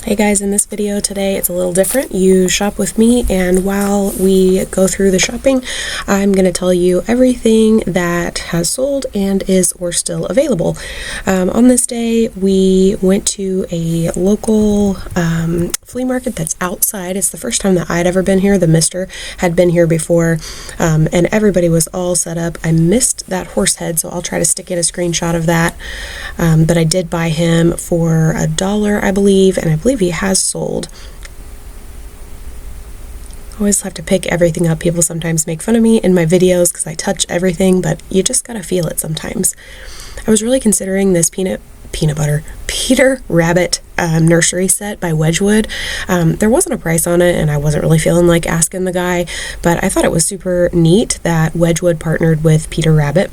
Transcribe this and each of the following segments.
Hey guys, in this video today it's a little different. You shop with me, and while we go through the shopping, I'm going to tell you everything that has sold and is or still available. On this day, we went to a local flea market that's outside. It's the first time that I'd ever been here. The mister had been here before, and everybody was all set up. I missed that horse head, so I'll try to stick in a screenshot of that, but I did buy him for $1, I believe, and I believe he has sold. I always have to pick everything up. People sometimes make fun of me in my videos because I touch everything, but you just gotta feel it sometimes. I was really considering this Peter Rabbit nursery set by Wedgwood. There wasn't a price on it, and I wasn't really feeling like asking the guy, but I thought it was super neat that Wedgwood partnered with Peter Rabbit.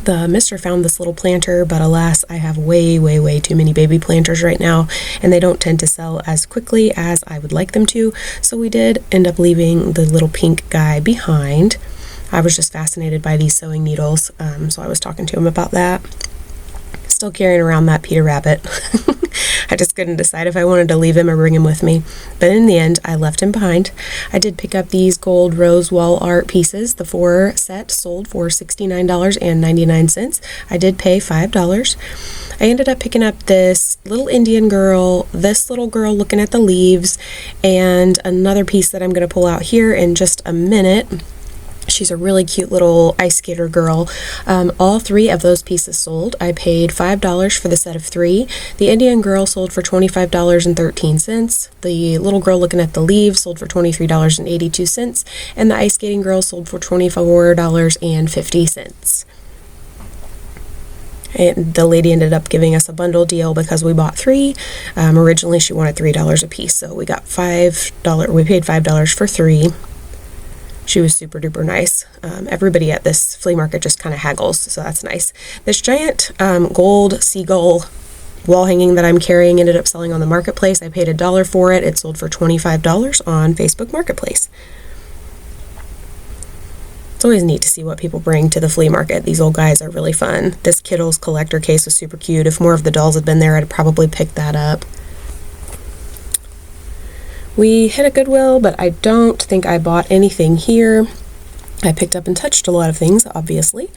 The mister found this little planter, but alas, I have way too many baby planters right now, and they don't tend to sell as quickly as I would like them to, so we did end up leaving the little pink guy behind. I was just fascinated by these sewing needles, so I was talking to him about that. Still carrying around that Peter Rabbit. I just couldn't decide if I wanted to leave him or bring him with me, but in the end I left him behind. I did pick up these gold rose wall art pieces. The 4 set sold for $69.99. I did pay $5. I ended up picking up this little Indian girl, this little girl looking at the leaves, and another piece that I'm going to pull out here in just a minute. She's a really cute little ice skater girl. All 3 of those pieces sold. I paid $5 for the set of 3. The Indian girl sold for $25.13. The little girl looking at the leaves sold for $23.82. And the ice skating girl sold for $24.50. And the lady ended up giving us a bundle deal because we bought 3. Originally she wanted $3 a piece, so we got $5. We paid $5 for 3. She was super duper nice. Everybody at this flea market just kind of haggles, so that's nice. This giant gold seagull wall hanging that I'm carrying ended up selling on the marketplace. I paid $1 for it. It sold for $25 on Facebook Marketplace. It's always neat to see what people bring to the flea market. These old guys are really fun. This Kittles collector case was super cute. If more of the dolls had been there, I'd probably pick that up. We hit a Goodwill, but I don't think I bought anything here. I picked up and touched a lot of things, obviously.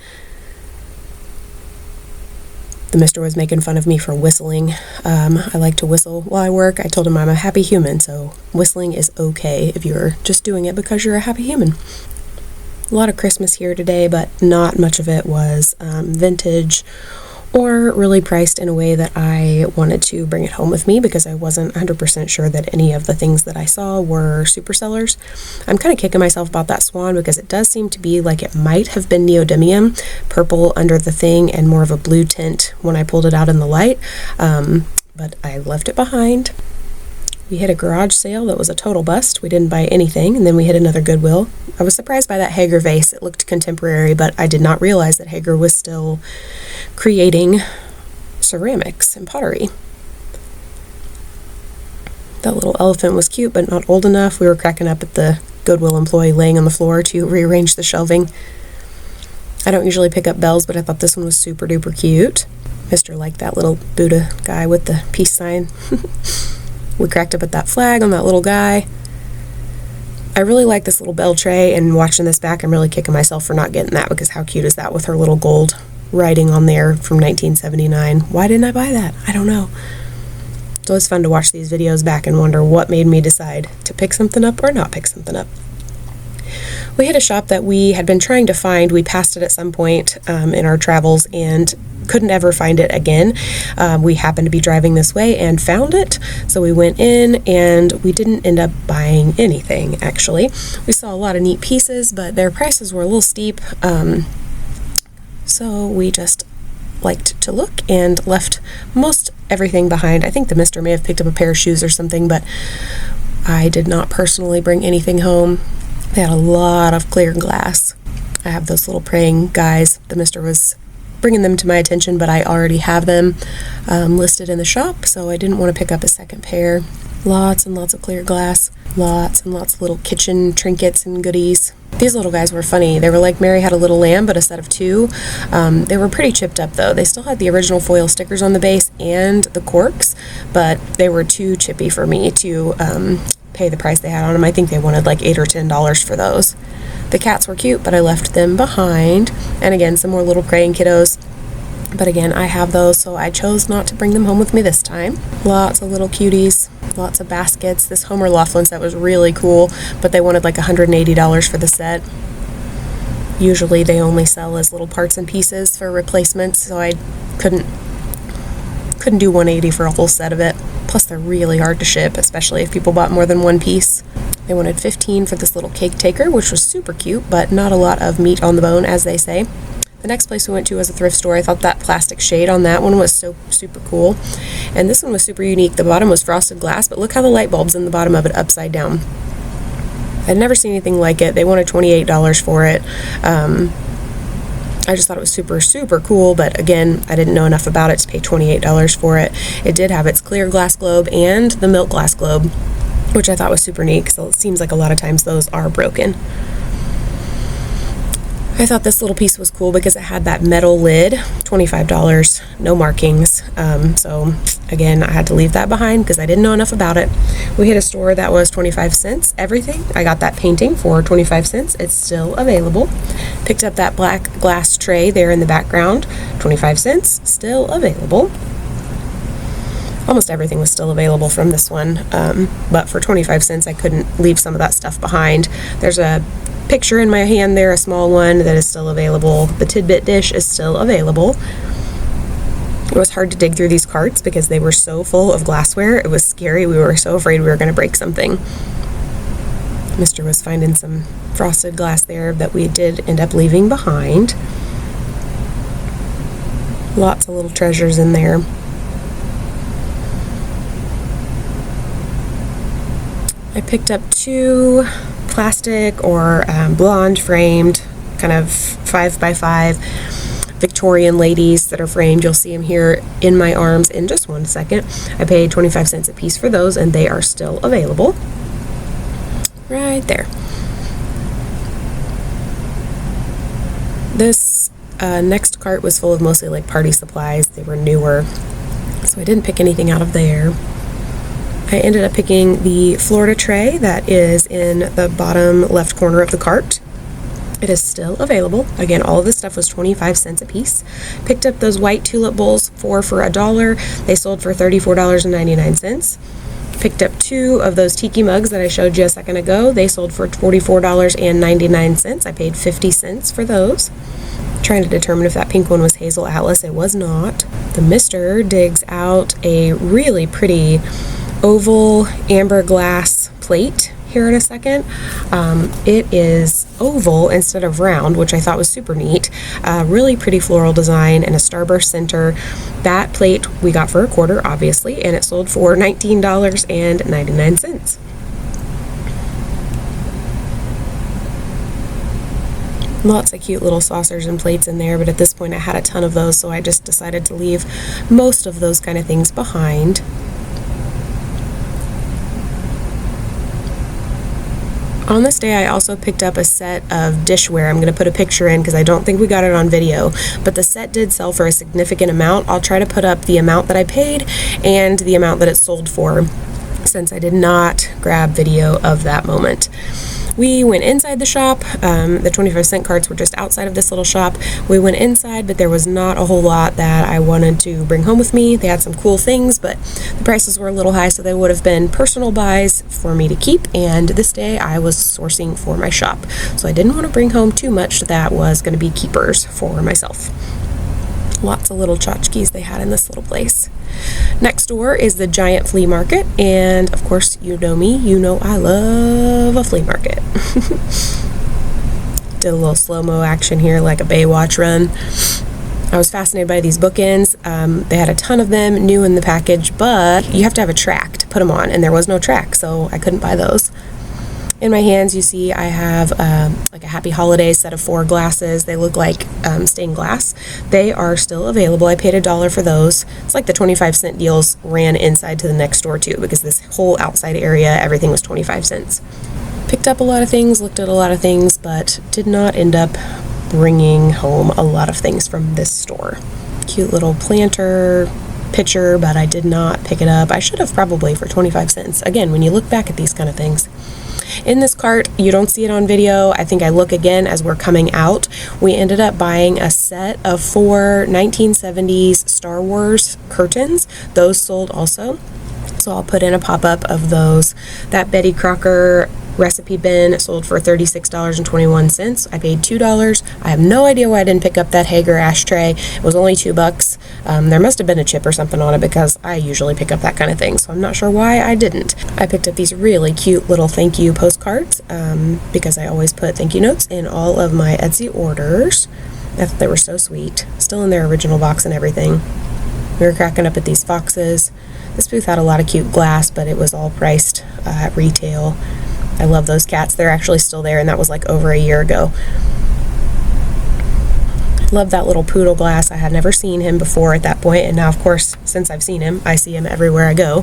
The mister was making fun of me for whistling. I like to whistle while I work. I told him I'm a happy human, so whistling is okay if you're just doing it because you're a happy human. A lot of Christmas here today, but not much of it was vintage or really priced in a way that I wanted to bring it home with me because I wasn't 100% sure that any of the things that I saw were super sellers. I'm kind of kicking myself about that swan because it does seem to be like it might have been neodymium, purple under the thing and more of a blue tint when I pulled it out in the light, but I left it behind. We hit a garage sale that was a total bust. We didn't buy anything, and then we hit another Goodwill. I was surprised by that Hager vase. It looked contemporary, but I did not realize that Hager was still creating ceramics and pottery. That little elephant was cute, but not old enough. We were cracking up at the Goodwill employee laying on the floor to rearrange the shelving. I don't usually pick up bells, but I thought this one was super duper cute. Mister liked that little Buddha guy with the peace sign. We cracked up at that flag on that little guy. I really like this little bell tray, and watching this back, I'm really kicking myself for not getting that because how cute is that with her little gold writing on there from 1979. Why didn't I buy that? I don't know. It's always fun to watch these videos back and wonder what made me decide to pick something up or not pick something up. We hit a shop that we had been trying to find. We passed it at some point in our travels and couldn't ever find it again. We happened to be driving this way and found it, so we went in and we didn't end up buying anything, actually. We saw a lot of neat pieces, but their prices were a little steep, so we just liked to look and left most everything behind. I think the mister may have picked up a pair of shoes or something, but I did not personally bring anything home. They had a lot of clear glass. I have those little praying guys. The mister was bringing them to my attention, but I already have them listed in the shop, so I didn't want to pick up a second pair. Lots and lots of clear glass. Lots and lots of little kitchen trinkets and goodies. These little guys were funny. They were like Mary Had a Little Lamb, but a set of two. They were pretty chipped up though. They still had the original foil stickers on the base and the corks, but they were too chippy for me to pay the price they had on them. I think they wanted like $8 or $10 for those. The cats were cute, but I left them behind. And again, some more little praying kiddos. But again, I have those, so I chose not to bring them home with me this time. Lots of little cuties, lots of baskets. This Homer Laughlin set was really cool, but they wanted like $180 for the set. Usually they only sell as little parts and pieces for replacements, so I couldn't do $180 for a whole set of it. Plus they're really hard to ship, especially if people bought more than one piece. They wanted $15 for this little cake taker, which was super cute, but not a lot of meat on the bone, as they say. The next place we went to was a thrift store. I thought that plastic shade on that one was so super cool. And this one was super unique. The bottom was frosted glass, but look how the light bulb's in the bottom of it upside down. I'd never seen anything like it. They wanted $28 for it. I just thought it was super, super cool, but again, I didn't know enough about it to pay $28 for it. It did have its clear glass globe and the milk glass globe, which I thought was super neat, so it seems like a lot of times those are broken. I thought this little piece was cool because it had that metal lid, $25, no markings. So again, I had to leave that behind because I didn't know enough about it. We hit a store that was 25 cents, everything. I got that painting for 25 cents. It's still available. Picked up that black glass tray there in the background, 25 cents, still available. Almost everything was still available from this one, but for 25 cents, I couldn't leave some of that stuff behind. There's a picture in my hand there, a small one that is still available. The tidbit dish is still available. It was hard to dig through these carts because they were so full of glassware. It was scary. We were so afraid we were going to break something. Mr. was finding some frosted glass there that we did end up leaving behind. Lots of little treasures in there. I picked up two plastic or blonde framed kind of 5x5 Victorian ladies that are framed. You'll see them here in my arms in just one second. I paid 25 cents a piece for those, and they are still available right there. This next cart was full of mostly like party supplies. They were newer, so I didn't pick anything out of there. I ended up picking the Florida tray that is in the bottom left corner of the cart. It is still available. Again, all of this stuff was 25 cents a piece. Picked up those white tulip bowls for $1. They sold for $34.99. Picked up two of those tiki mugs that I showed you a second ago. They sold for $44.99. I paid 50 cents for those. Trying to determine if that pink one was Hazel Atlas. It was not. The mister digs out a really pretty oval amber glass plate here in a second. It is oval instead of round, which I thought was super neat. Really pretty floral design and a starburst center. That plate we got for $0.25, obviously, and it sold for $19.99. Lots of cute little saucers and plates in there, but at this point I had a ton of those, so I just decided to leave most of those kind of things behind. On this day, I also picked up a set of dishware. I'm going to put a picture in because I don't think we got it on video, but the set did sell for a significant amount. I'll try to put up the amount that I paid and the amount that it sold for, since I did not grab video of that moment. We went inside the shop. The 25-cent carts were just outside of this little shop. We went inside, but there was not a whole lot that I wanted to bring home with me. They had some cool things, but the prices were a little high, so they would have been personal buys for me to keep, and this day I was sourcing for my shop. So I didn't want to bring home too much that was going to be keepers for myself. Lots of little tchotchkes they had in this little place. Next door is the giant flea market, and of course, you know me, you know I love a flea market. Did a little slow-mo action here like a Baywatch run. I was fascinated by these bookends. They had a ton of them new in the package, but you have to have a track to put them on, and there was no track, so I couldn't buy those. In my hands, you see I have like a Happy Holidays set of 4 glasses. They look like stained glass. They are still available. I paid $1 for those. It's like the 25-cent deals ran inside to the next door too, because this whole outside area, everything was 25 cents. Picked up a lot of things, looked at a lot of things, but did not end up bringing home a lot of things from this store. Cute little planter pitcher, but I did not pick it up. I should have probably for 25 cents. Again, when you look back at these kind of things. In this cart, you don't see it on video. I think I look again as we're coming out. We ended up buying a set of 4 1970s Star Wars curtains. Those sold also. So I'll put in a pop-up of those. That Betty Crocker recipe bin sold for $36.21. I paid $2. I have no idea why I didn't pick up that Hager ashtray. It was only $2. There must have been a chip or something on it because I usually pick up that kind of thing, so I'm not sure why I didn't. I picked up these really cute little thank you postcards because I always put thank you notes in all of my Etsy orders. I thought they were so sweet. Still in their original box and everything. We were cracking up at these foxes. This booth had a lot of cute glass, but it was all priced at retail. I love those cats. They're actually still there, and that was like over a year ago. Love that little poodle glass. I had never seen him before at that point, and now, of course, since I've seen him, I see him everywhere I go.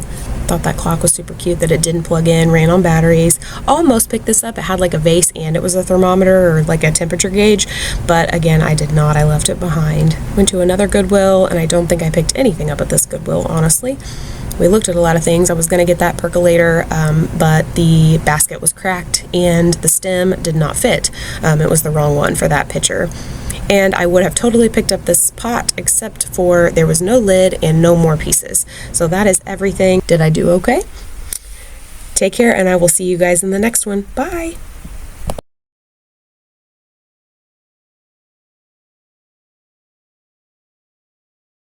Thought that clock was super cute that it didn't plug in, ran on batteries. Almost picked this up. It had like a vase and it was a thermometer or like a temperature gauge, but again, I did not. I left it behind. Went to another Goodwill, and I don't think I picked anything up at this Goodwill, honestly. We looked at a lot of things. I was going to get that percolator, but the basket was cracked and the stem did not fit. It was the wrong one for that pitcher. And I would have totally picked up this pot except for there was no lid and no more pieces. So that is everything. Did I do okay? Take care, and I will see you guys in the next one. Bye!